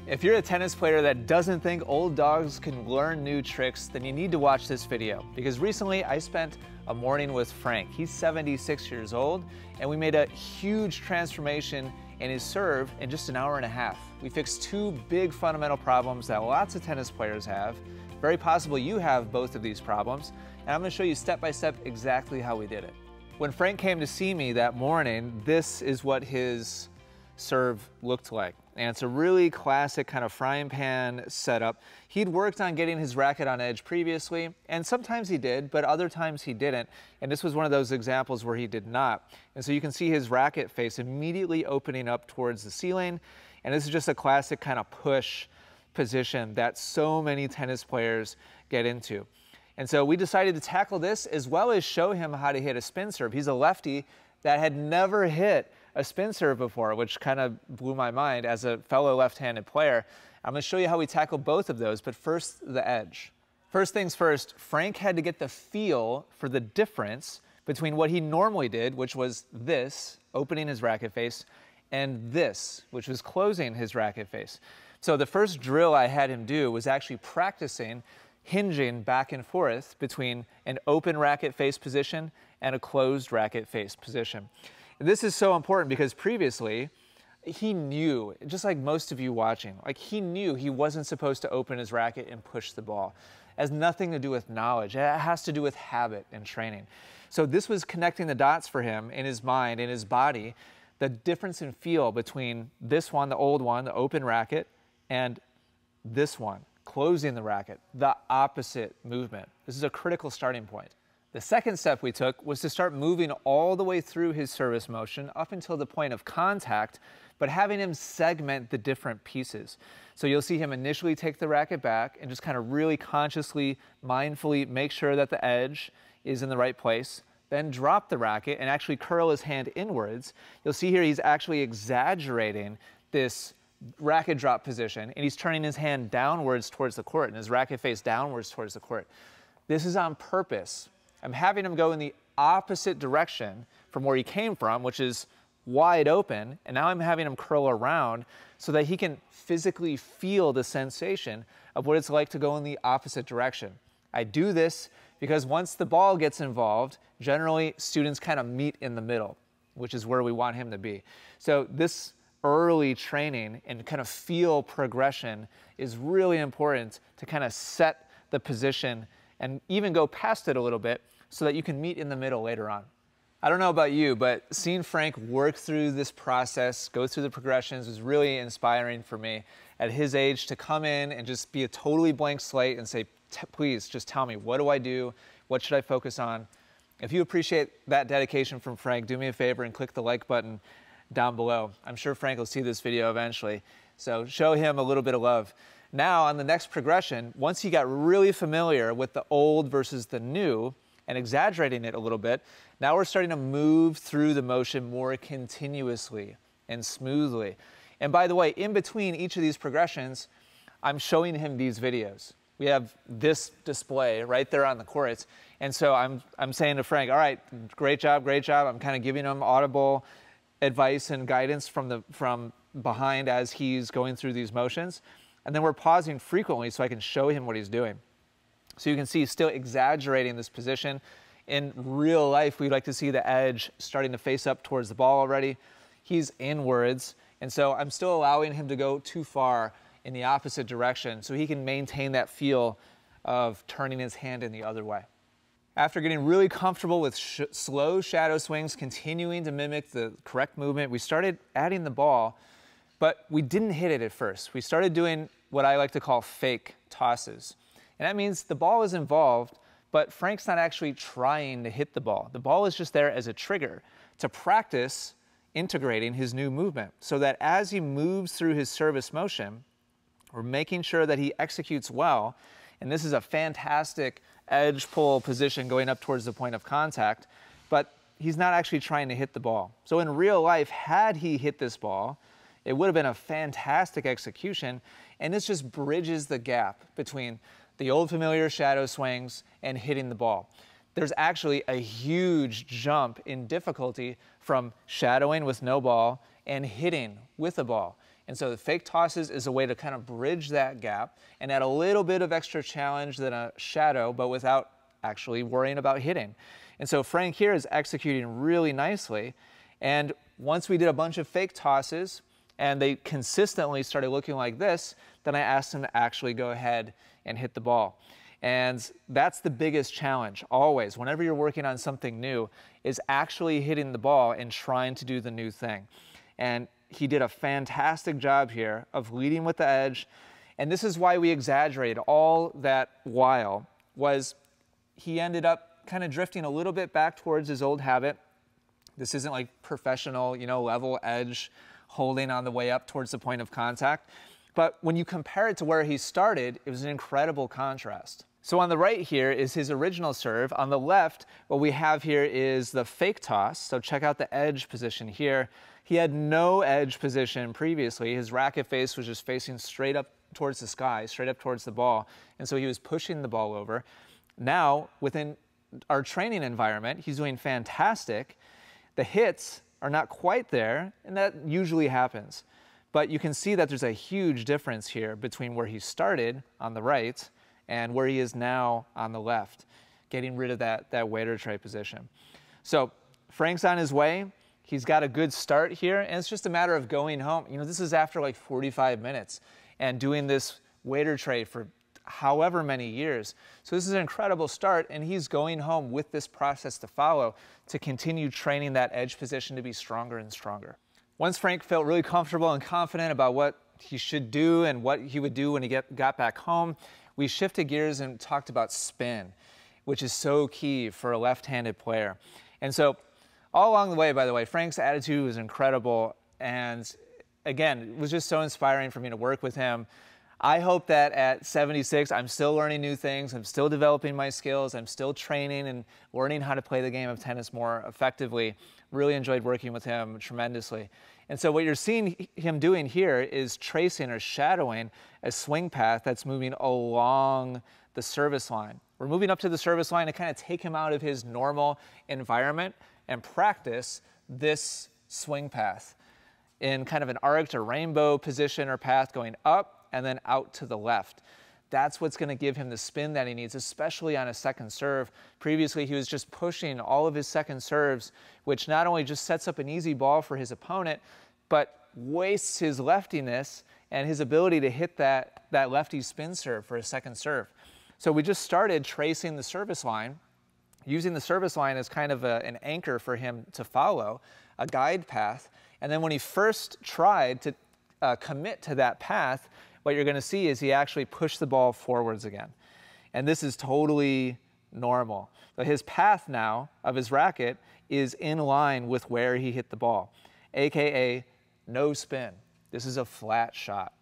If you're a tennis player that doesn't think old dogs can learn new tricks, then you need to watch this video, because recently I spent a morning with Frank. He's 76 years old, and we made a huge transformation in his serve in just an hour and a half. We fixed two big fundamental problems that lots of tennis players have. Very possible you have both of these problems, and I'm going to show you step by step exactly how we did it. When Frank came to see me that morning, this is what his serve looked like. And it's a really classic kind of frying pan setup. He'd worked on getting his racket on edge previously, and sometimes he did, but other times he didn't. And this was one of those examples where he did not. And so you can see his racket face immediately opening up towards the ceiling. And this is just a classic kind of push position that so many tennis players get into. And so we decided to tackle this as well as show him how to hit a spin serve. He's a lefty that had never hit a spin serve before, which kind of blew my mind as a fellow left-handed player. I'm going to show you how we tackle both of those, but first, the edge. First things first, Frank had to get the feel for the difference between what he normally did, which was this, opening his racket face, and this, which was closing his racket face. So the first drill I had him do was actually practicing hinging back and forth between an open racket face position and a closed racket face position. This is so important because previously he knew, just like most of you watching, like he knew he wasn't supposed to open his racket and push the ball. It has nothing to do with knowledge. It has to do with habit and training. So this was connecting the dots for him in his mind, in his body, the difference in feel between this one, the old one, the open racket, and this one, closing the racket, the opposite movement. This is a critical starting point. The second step we took was to start moving all the way through his service motion up until the point of contact, but having him segment the different pieces. So you'll see him initially take the racket back and just kind of really consciously, mindfully make sure that the edge is in the right place, then drop the racket and actually curl his hand inwards. You'll see here he's actually exaggerating this racket drop position, and he's turning his hand downwards towards the court and his racket face downwards towards the court. This is on purpose. I'm having him go in the opposite direction from where he came from, which is wide open, and now I'm having him curl around so that he can physically feel the sensation of what it's like to go in the opposite direction. I do this because once the ball gets involved, generally students kind of meet in the middle, which is where we want him to be. So this early training and kind of feel progression is really important to kind of set the position and even go past it a little bit so that you can meet in the middle later on. I don't know about you, but seeing Frank work through this process, go through the progressions, was really inspiring for me at his age to come in and just be a totally blank slate and say, please just tell me, what do I do? What should I focus on? If you appreciate that dedication from Frank, do me a favor and click the like button down below. I'm sure Frank will see this video eventually, so show him a little bit of love. Now, on the next progression, once he got really familiar with the old versus the new and exaggerating it a little bit, now we're starting to move through the motion more continuously and smoothly. And by the way, in between each of these progressions, I'm showing him these videos. We have this display right there on the courts. And so I'm saying to Frank, all right, great job, great job. I'm kind of giving him audible advice and guidance from behind as he's going through these motions. And then we're pausing frequently so I can show him what he's doing. So you can see he's still exaggerating this position. In real life, we'd like to see the edge starting to face up towards the ball already. He's inwards, and so I'm still allowing him to go too far in the opposite direction so he can maintain that feel of turning his hand in the other way. After getting really comfortable with slow shadow swings, continuing to mimic the correct movement, we started adding the ball, but we didn't hit it at first. We started doing what I like to call fake tosses. And that means the ball is involved, but Frank's not actually trying to hit the ball. The ball is just there as a trigger to practice integrating his new movement so that as he moves through his service motion, we're making sure that he executes well. And this is a fantastic edge pull position going up towards the point of contact, but he's not actually trying to hit the ball. So in real life, had he hit this ball, it would have been a fantastic execution, and this just bridges the gap between the old familiar shadow swings and hitting the ball. There's actually a huge jump in difficulty from shadowing with no ball and hitting with a ball. And so the fake tosses is a way to kind of bridge that gap and add a little bit of extra challenge than a shadow, but without actually worrying about hitting. And so Frank here is executing really nicely. And once we did a bunch of fake tosses and they consistently started looking like this, then I asked him to actually go ahead and hit the ball. And that's the biggest challenge always, whenever you're working on something new, is actually hitting the ball and trying to do the new thing. And he did a fantastic job here of leading with the edge. And this is why we exaggerated all that while, was he ended up kind of drifting a little bit back towards his old habit. This isn't like professional, level edge holding on the way up towards the point of contact. But when you compare it to where he started, it was an incredible contrast. So on the right here is his original serve. On the left, what we have here is the fake toss. So check out the edge position here. He had no edge position previously. His racket face was just facing straight up towards the sky, straight up towards the ball. And so he was pushing the ball over. Now, within our training environment, he's doing fantastic. The hits are not quite there, and that usually happens. But you can see that there's a huge difference here between where he started on the right and where he is now on the left, getting rid of that waiter tray position. So Frank's on his way. He's got a good start here, and it's just a matter of going home. This is after like 45 minutes and doing this waiter tray for however many years. So this is an incredible start, and he's going home with this process to follow to continue training that edge position to be stronger and stronger. Once Frank felt really comfortable and confident about what he should do and what he would do when he got back home, we shifted gears and talked about spin, which is so key for a left-handed player. And so all along the way, by the way, Frank's attitude was incredible. And again, it was just so inspiring for me to work with him. I hope that at 76, I'm still learning new things. I'm still developing my skills. I'm still training and learning how to play the game of tennis more effectively. Really enjoyed working with him tremendously. And so what you're seeing him doing here is tracing or shadowing a swing path that's moving along the service line. We're moving up to the service line to kind of take him out of his normal environment and practice this swing path in kind of an arced or rainbow position or path going up and then out to the left. That's what's going to give him the spin that he needs, especially on a second serve. Previously, he was just pushing all of his second serves, which not only just sets up an easy ball for his opponent, but wastes his leftiness and his ability to hit that lefty spin serve for his second serve. So we just started tracing the service line, using the service line as kind of an anchor for him to follow, a guide path. And then when he first tried to commit to that path, what you're going to see is he actually pushed the ball forwards again. And this is totally normal. So his path now of his racket is in line with where he hit the ball, AKA no spin. This is a flat shot.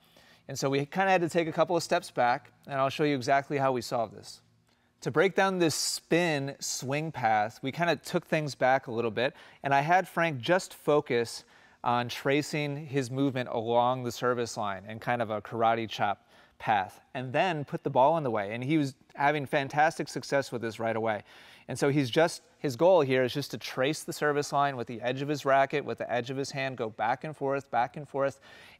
And so we kind of had to take a couple of steps back, and I'll show you exactly how we solved this. To break down this spin swing path, we kind of took things back a little bit, and I had Frank just focus on tracing his movement along the service line and kind of a karate chop path, and then put the ball in the way. And he was having fantastic success with this right away. And so his goal here is just to trace the service line with the edge of his racket, with the edge of his hand, go back and forth,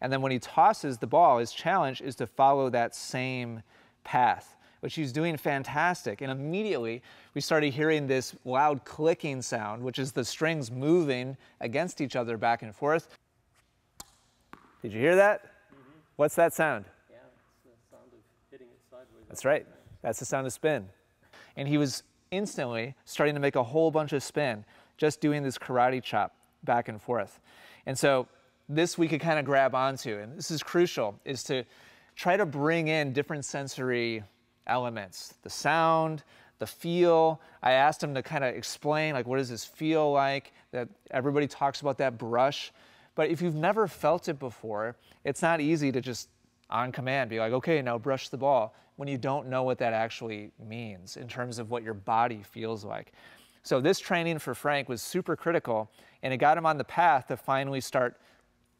and then when he tosses the ball, his challenge is to follow that same path, which he's doing fantastic. And immediately we started hearing this loud clicking sound, which is the strings moving against each other back and forth. Did you hear that? Mm-hmm. What's that sound? Yeah, it's the sound of hitting it sideways. That's right. That's the sound of spin. And he was instantly starting to make a whole bunch of spin, just doing this karate chop back and forth. And so this we could kind of grab onto, and this is crucial, is to try to bring in different sensory elements, the sound, the feel. I asked him to kind of explain, like, what does this feel like? That everybody talks about that brush, but if you've never felt it before, it's not easy to just on command be like, okay, now brush the ball, when you don't know what that actually means in terms of what your body feels like. So this training for Frank was super critical, and it got him on the path to finally start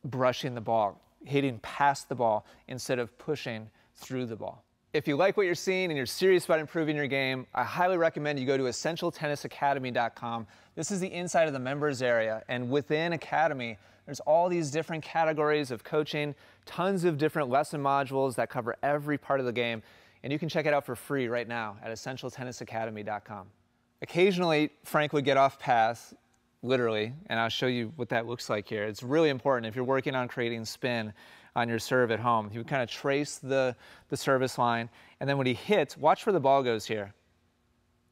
brushing the ball, hitting past the ball instead of pushing through the ball. If you like what you're seeing and you're serious about improving your game, I highly recommend you go to essentialtennisacademy.com. This is the inside of the members area, and within Academy, there's all these different categories of coaching, tons of different lesson modules that cover every part of the game, and you can check it out for free right now at essentialtennisacademy.com. Occasionally, Frank would get off path, literally, and I'll show you what that looks like here. It's really important if you're working on creating spin on your serve at home. He would kind of trace the service line, and then when he hits, watch where the ball goes here.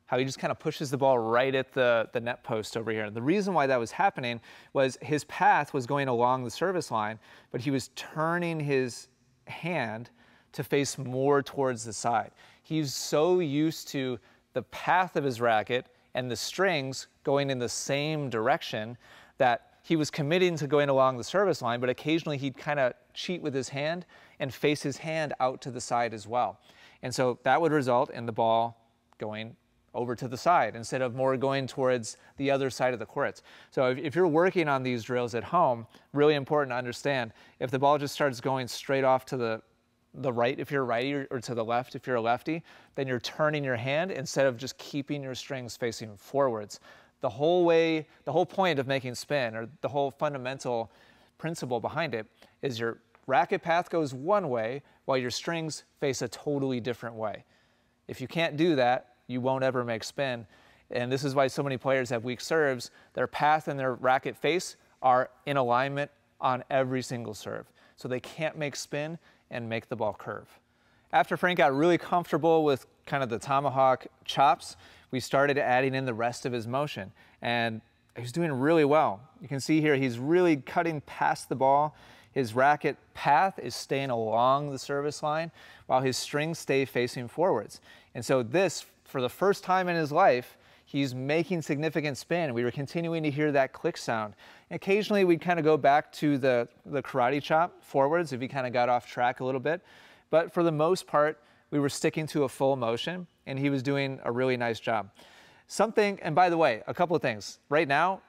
How he just kind of pushes the ball right at the net post over here. The reason why that was happening was his path was going along the service line, but he was turning his hand to face more towards the side. He's so used to the path of his racket and the strings going in the same direction that he was committing to going along the service line, but occasionally he'd kind of cheat with his hand and face his hand out to the side as well. And so that would result in the ball going over to the side instead of more going towards the other side of the courts. So if you're working on these drills at home, really important to understand, if the ball just starts going straight off to the right if you're a righty or to the left if you're a lefty, then you're turning your hand instead of just keeping your strings facing forwards. The whole point of making spin, or the whole fundamental principle behind it, is your racket path goes one way while your strings face a totally different way. If you can't do that, you won't ever make spin. And this is why so many players have weak serves. Their path and their racket face are in alignment on every single serve. So they can't make spin and make the ball curve. After Frank got really comfortable with kind of the tomahawk chops, we started adding in the rest of his motion, and he was doing really well. You can see here he's really cutting past the ball. His racket path is staying along the service line while his strings stay facing forwards. And so this, for the first time in his life, he's making significant spin. We were continuing to hear that click sound. And occasionally we'd kind of go back to the karate chop forwards if he kind of got off track a little bit. But for the most part, we were sticking to a full motion, and he was doing a really nice job. And by the way, a couple of things. Right now,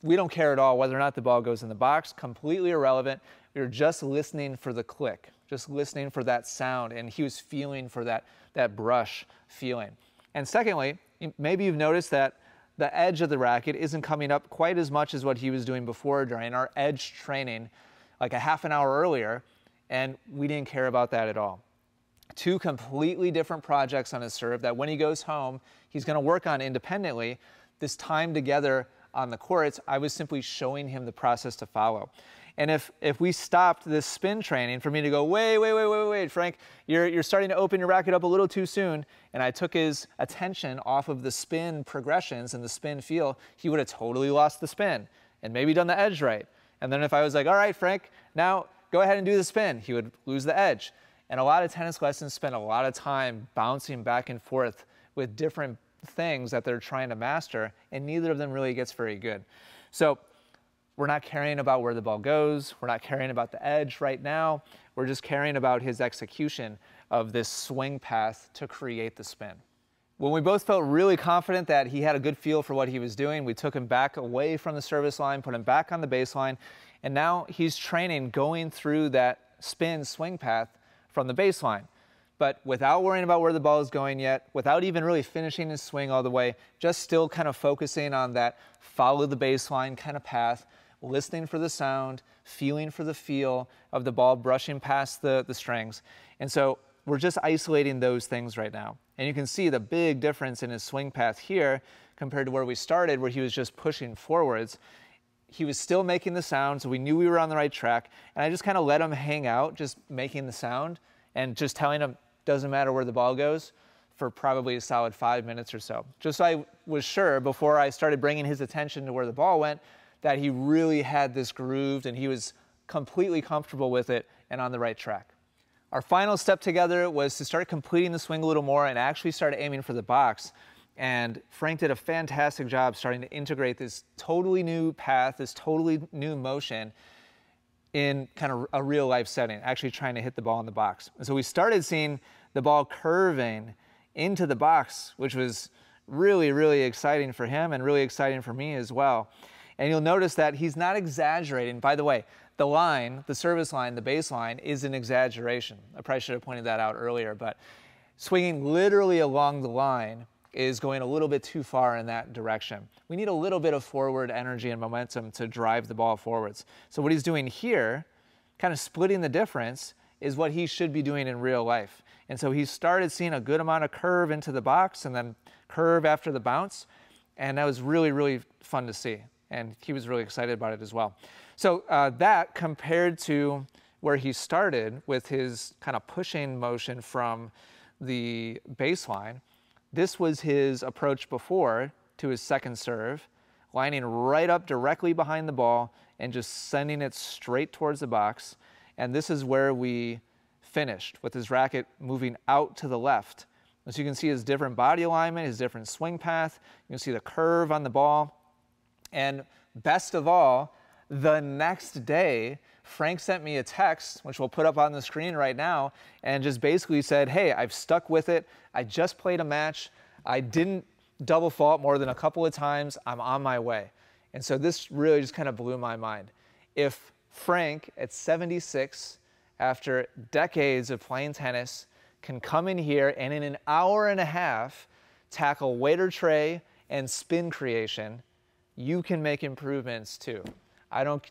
we don't care at all whether or not the ball goes in the box, completely irrelevant. We were just listening for the click, just listening for that sound, and he was feeling for that brush feeling. And secondly, maybe you've noticed that the edge of the racket isn't coming up quite as much as what he was doing before during our edge training, like a half an hour earlier, and we didn't care about that at all. Two completely different projects on his serve that when he goes home, he's going to work on independently. This time together on the courts, I was simply showing him the process to follow. And if we stopped this spin training for me to go, wait, Frank, you're starting to open your racket up a little too soon, and I took his attention off of the spin progressions and the spin feel, he would have totally lost the spin and maybe done the edge right. And then if I was like, all right, Frank, now go ahead and do the spin, he would lose the edge. And a lot of tennis lessons spend a lot of time bouncing back and forth with different things that they're trying to master, and neither of them really gets very good. So we're not caring about where the ball goes. We're not caring about the edge right now. We're just caring about his execution of this swing path to create the spin. When we both felt really confident that he had a good feel for what he was doing, we took him back away from the service line, put him back on the baseline, and now he's training going through that spin swing path from the baseline, but without worrying about where the ball is going yet, without even really finishing his swing all the way, just still kind of focusing on that follow the baseline kind of path, listening for the sound, feeling for the feel of the ball brushing past the strings. And so we're just isolating those things right now. And you can see the big difference in his swing path here compared to where we started, where he was just pushing forwards. He was still making the sound, so we knew we were on the right track. And I just kind of let him hang out, just making the sound and just telling him, doesn't matter where the ball goes, for probably a solid 5 minutes or so. Just so I was sure before I started bringing his attention to where the ball went, that he really had this grooved and he was completely comfortable with it and on the right track. Our final step together was to start completing the swing a little more and actually start aiming for the box. And Frank did a fantastic job starting to integrate this totally new path, this totally new motion in kind of a real life setting, actually trying to hit the ball in the box. And so we started seeing the ball curving into the box, which was really, really exciting for him and really exciting for me as well. And you'll notice that he's not exaggerating. By the way, the line, the service line, the baseline is an exaggeration. I probably should have pointed that out earlier, but swinging literally along the line is going a little bit too far in that direction. We need a little bit of forward energy and momentum to drive the ball forwards. So what he's doing here, kind of splitting the difference, is what he should be doing in real life. And so he started seeing a good amount of curve into the box and then curve after the bounce. And that was really, really fun to see. And he was really excited about it as well. So that compared to where he started with his kind of pushing motion from the baseline, this was his approach before to his second serve, lining right up directly behind the ball and just sending it straight towards the box. And this is where we finished, with his racket moving out to the left. As you can see, his different body alignment, his different swing path. You can see the curve on the ball. And best of all, the next day, Frank sent me a text, which we'll put up on the screen right now, and just basically said, hey, I've stuck with it. I just played a match. I didn't double fault more than a couple of times. I'm on my way. And so this really just kind of blew my mind. If Frank, at 76, after decades of playing tennis, can come in here and in an hour and a half tackle waiter tray and spin creation, you can make improvements too.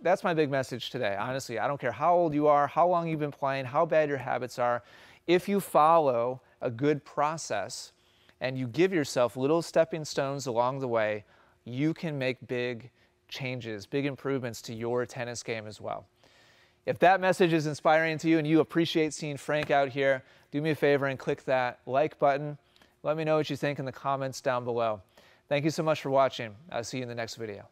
That's my big message today, honestly. I don't care how old you are, how long you've been playing, how bad your habits are. If you follow a good process and you give yourself little stepping stones along the way, you can make big changes, big improvements to your tennis game as well. If that message is inspiring to you and you appreciate seeing Frank out here, do me a favor and click that like button. Let me know what you think in the comments down below. Thank you so much for watching. I'll see you in the next video.